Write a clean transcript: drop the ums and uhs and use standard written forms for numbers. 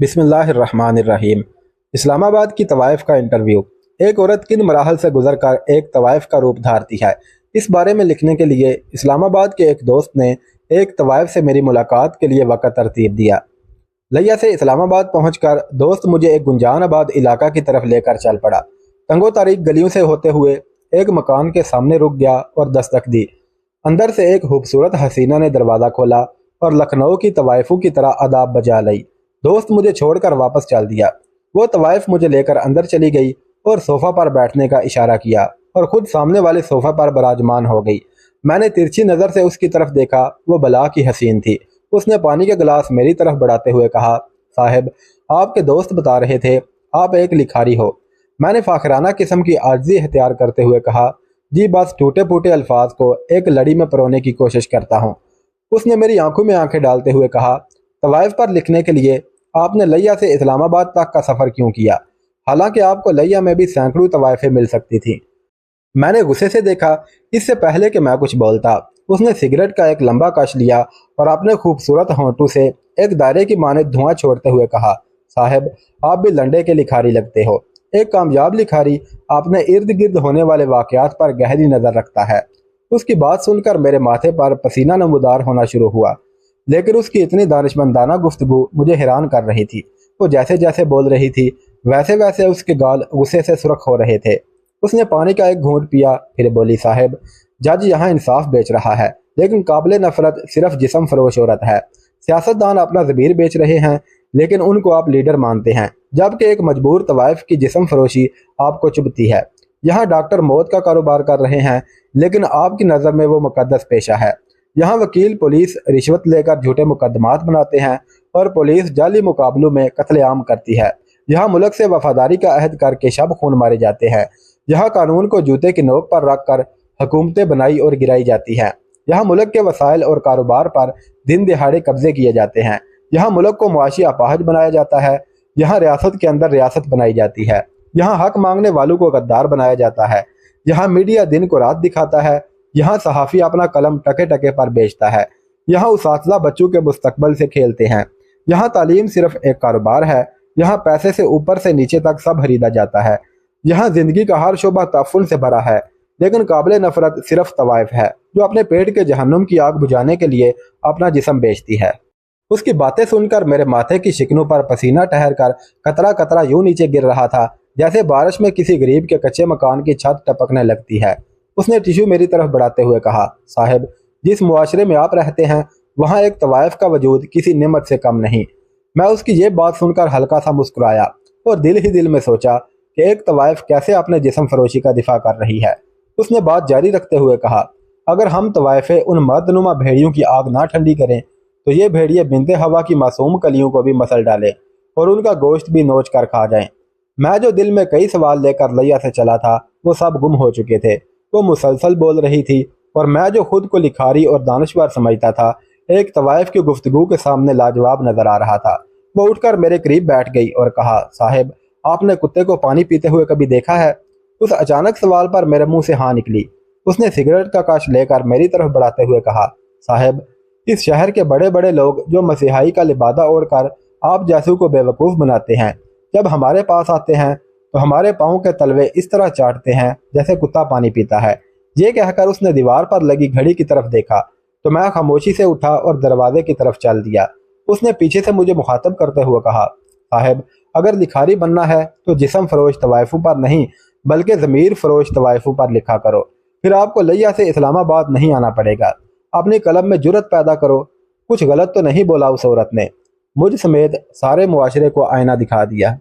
बिस्मिल्लाहिर्रहमानिर्रहीम। इस्लामाबाद की तवाइफ का इंटरव्यू। एक औरत किन मराहल से गुजर कर एक तवाइफ का रूप धारती है, इस बारे में लिखने के लिए इस्लामाबाद के एक दोस्त ने एक तवाइफ से मेरी मुलाकात के लिए वक़्त तरतीब दिया। लिया से इस्लामाबाद पहुंचकर दोस्त मुझे एक गुंजान आबाद इलाका की तरफ लेकर चल पड़ा। तंगो तारीक गलियों से होते हुए एक मकान के सामने रुक गया और दस्तक दी। अंदर से एक खूबसूरत हसीना ने दरवाज़ा खोला और लखनऊ की तवाइफों की तरह अदाब बजा लाई। दोस्त मुझे छोड़कर वापस चल दिया। वो तवाइफ मुझे लेकर अंदर चली गई और सोफ़ा पर बैठने का इशारा किया और ख़ुद सामने वाले सोफ़ा पर बराजमान हो गई। मैंने तिरछी नज़र से उसकी तरफ देखा। वो बला की हसीन थी। उसने पानी के गिलास मेरी तरफ बढ़ाते हुए कहा, साहिब, आपके दोस्त बता रहे थे आप एक लिखारी हो। मैंने फ़ाखराना किस्म की आजिज़ी इख्तियार करते हुए कहा, जी बस टूटे फूटे अल्फाज को एक लड़ी में परोने की कोशिश करता हूँ। उसने मेरी आंखों में आंखें डालते हुए कहा, तवाइफ पर लिखने के लिए आपने लिया से इस्लामाबाद तक का सफ़र क्यों किया, हालांकि आपको लिया में भी सैकड़ों तवाइफें मिल सकती थीं। मैंने गुस्से से देखा। इससे पहले कि मैं कुछ बोलता, उसने सिगरेट का एक लंबा कश लिया और अपने खूबसूरत होंठों से एक दायरे की मानद धुआं छोड़ते हुए कहा, साहब, आप भी लंडे के लिखारी लगते हो। एक कामयाब लिखारी अपने इर्द गिर्द होने वाले वाक़यात पर गहरी नज़र रखता है। उसकी बात सुनकर मेरे माथे पर पसीना नमूदार होना शुरू हुआ, लेकिन उसकी इतनी दानिशमंदाना गुफ्तगू मुझे हैरान कर रही थी। वो जैसे जैसे बोल रही थी वैसे वैसे उसके गाल गुस्से से सुर्ख हो रहे थे। उसने पानी का एक घूंट पिया, फिर बोली, साहब, जज यहाँ इंसाफ बेच रहा है, लेकिन काबिल नफरत सिर्फ जिस्म फरोश औरत है। सियासतदान अपना ज़मीर बेच रहे हैं, लेकिन उनको आप लीडर मानते हैं, जबकि एक मजबूर तवाइफ की जिस्म फरोशी आपको चुभती है। यहाँ डॉक्टर मौत का कारोबार कर रहे हैं, लेकिन आपकी नज़र में वो मुकद्दस पेशा है। यहाँ वकील पुलिस रिश्वत लेकर झूठे मुकदमात बनाते हैं और पुलिस जाली मुकाबलों में कत्लेआम करती है। यहाँ मुल्क से वफादारी का अहद करके शब खून मारे जाते हैं। यहाँ कानून को जूते की नोक पर रख कर हुकूमतें बनाई और गिराई जाती हैं। यहाँ मुल्क के वसाइल और कारोबार पर दिन दिहाड़े कब्जे किए जाते हैं। यहाँ मुल्क को मुआशी अपाहज बनाया जाता है। यहाँ रियासत के अंदर रियासत बनाई जाती है। यहाँ हक मांगने वालों को गद्दार बनाया जाता है। यहाँ मीडिया दिन को रात दिखाता है। यहाँ सहाफ़ी अपना कलम टके टके पर बेचता है। यहाँ उसातिज़ा बच्चों के मुस्तकबल से खेलते हैं। यहाँ तालीम सिर्फ एक कारोबार है। यहाँ पैसे से ऊपर से नीचे तक सब खरीदा जाता है। यहाँ ज़िंदगी का हर शोबा ताफ़ुन से भरा है, लेकिन काबिल नफ़रत सिर्फ तवाइफ है जो अपने पेट के जहन्नुम की आग बुझाने के लिए अपना जिस्म बेचती है। उसकी बातें सुनकर मेरे माथे की शिकनों पर पसीना ठहर कर कतरा कतरा यूं नीचे गिर रहा था जैसे बारिश में किसी गरीब के कच्चे मकान की छत टपकने लगती है। उसने टिश्यू मेरी तरफ बढ़ाते हुए कहा, साहब, जिस मुआशरे में आप रहते हैं वहाँ एक तवाइफ का वजूद किसी नेमत से कम नहीं। मैं उसकी ये बात सुनकर हल्का सा मुस्कुराया और दिल ही दिल में सोचा कि एक तवाइफ कैसे अपने जिस्म फरोशी का दिफा कर रही है। उसने बात जारी रखते हुए कहा, अगर हम तवाइफे उन मर्दनुमा भेड़ियों की आग ना ठंडी करें तो ये भेड़िए बिनते हवा की मासूम कलियों को भी मसल डालें और उनका गोश्त भी नोच कर खा जाएं। मैं जो दिल में कई सवाल लेकर लिया से चला था वो सब गुम हो चुके थे। वो मुसलसल बोल रही थी और मैं जो खुद को लिखारी और दानश्वर समझता था एक तवाइफ की गुफ्तगू के सामने लाजवाब नजर आ रहा था। वो उठकर मेरे करीब बैठ गई और कहा, साहब, आपने कुत्ते को पानी पीते हुए कभी देखा है? उस अचानक सवाल पर मेरे मुंह से हाँ निकली। उसने सिगरेट का कश लेकर मेरी तरफ बढ़ाते हुए कहा, साहब, इस शहर के बड़े बड़े लोग जो मसीहाई का लिबादा ओढ़ कर आप जैसों को बेवकूफ़ बनाते हैं, जब हमारे पास आते हैं तो हमारे पाँव के तलवे इस तरह चाटते हैं जैसे कुत्ता पानी पीता है। ये कहकर उसने दीवार पर लगी घड़ी की तरफ देखा तो मैं खामोशी से उठा और दरवाजे की तरफ चल दिया। उसने पीछे से मुझे मुखातब करते हुए कहा, साहब, अगर लिखारी बनना है तो जिस्म फरोश तवाइफों पर नहीं बल्कि ज़मीर फरोश तवाइफों पर लिखा करो, फिर आपको लिया से इस्लामाबाद नहीं आना पड़ेगा। अपनी कलम में जुर्रत पैदा करो। कुछ गलत तो नहीं बोला उस औरत ने। मुझ समेत सारे मुआशरे को आईना दिखा दिया।